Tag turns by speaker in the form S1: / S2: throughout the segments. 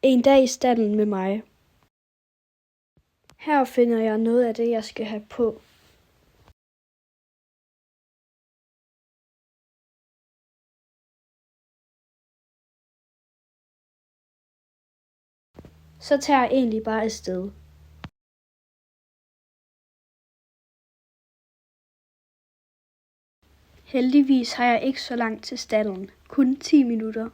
S1: En dag i stalden med mig. Her finder jeg noget af det, jeg skal have på. Så tager jeg egentlig bare afsted. Heldigvis har jeg ikke så langt til stalden, kun 10 minutter.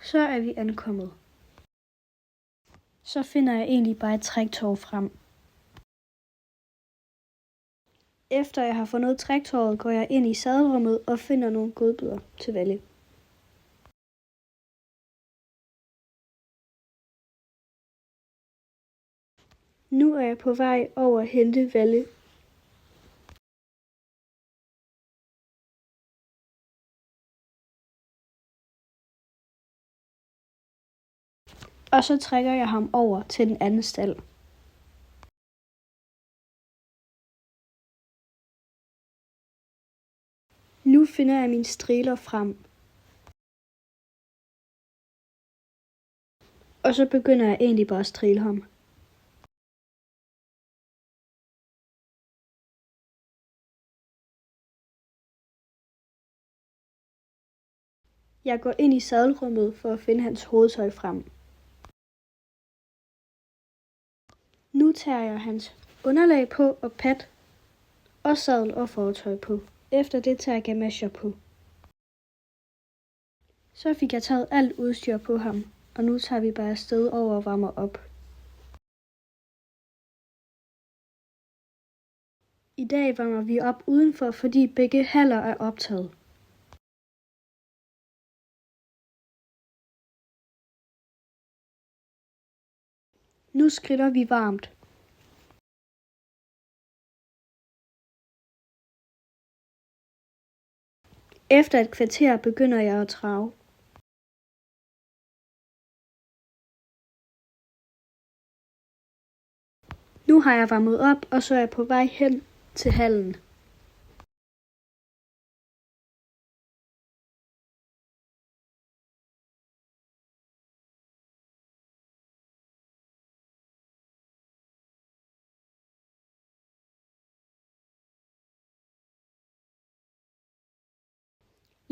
S1: Så er vi ankommet. Så finder jeg egentlig bare et træktøj frem. Efter jeg har fundet træktøjet, går jeg ind i sadelrummet og finder nogle godbidder til Valle. Nu er jeg på vej over at hente Valle. Og så trækker jeg ham over til den anden stald. Nu finder jeg mine striler frem. Og så begynder jeg egentlig bare at strile ham. Jeg går ind i sadelrummet for at finde hans hovedtøj frem. Nu tager jeg hans underlag på og pat, og sadel og fortøj på. Efter det tager jeg gamasjer på. Så fik jeg taget alt udstyr på ham, og nu tager vi bare afsted over og varmer op. I dag varmer vi op udenfor, fordi begge haller er optaget. Nu skridter vi varmt. Efter et kvarter begynder jeg at trave. Nu har jeg varmet op, og så er jeg på vej hen til hallen.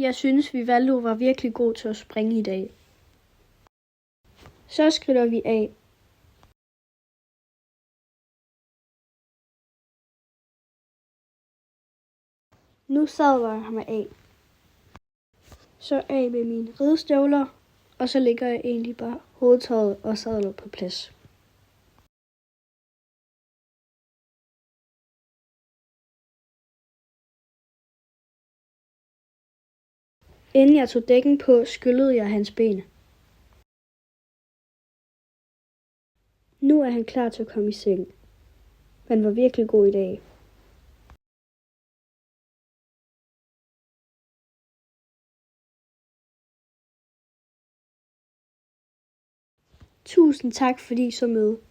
S1: Jeg synes, Vivaldo var virkelig god til at springe i dag. Så skridter vi af. Nu sadler jeg ham af. Så af med mine ridestøvler, og så lægger jeg egentlig bare hovedtøjet og sadler på plads. Inden jeg tog dækken på, skyllede jeg hans ben. Nu er han klar til at komme i seng. Han var virkelig god i dag. Tusind tak, fordi I så med.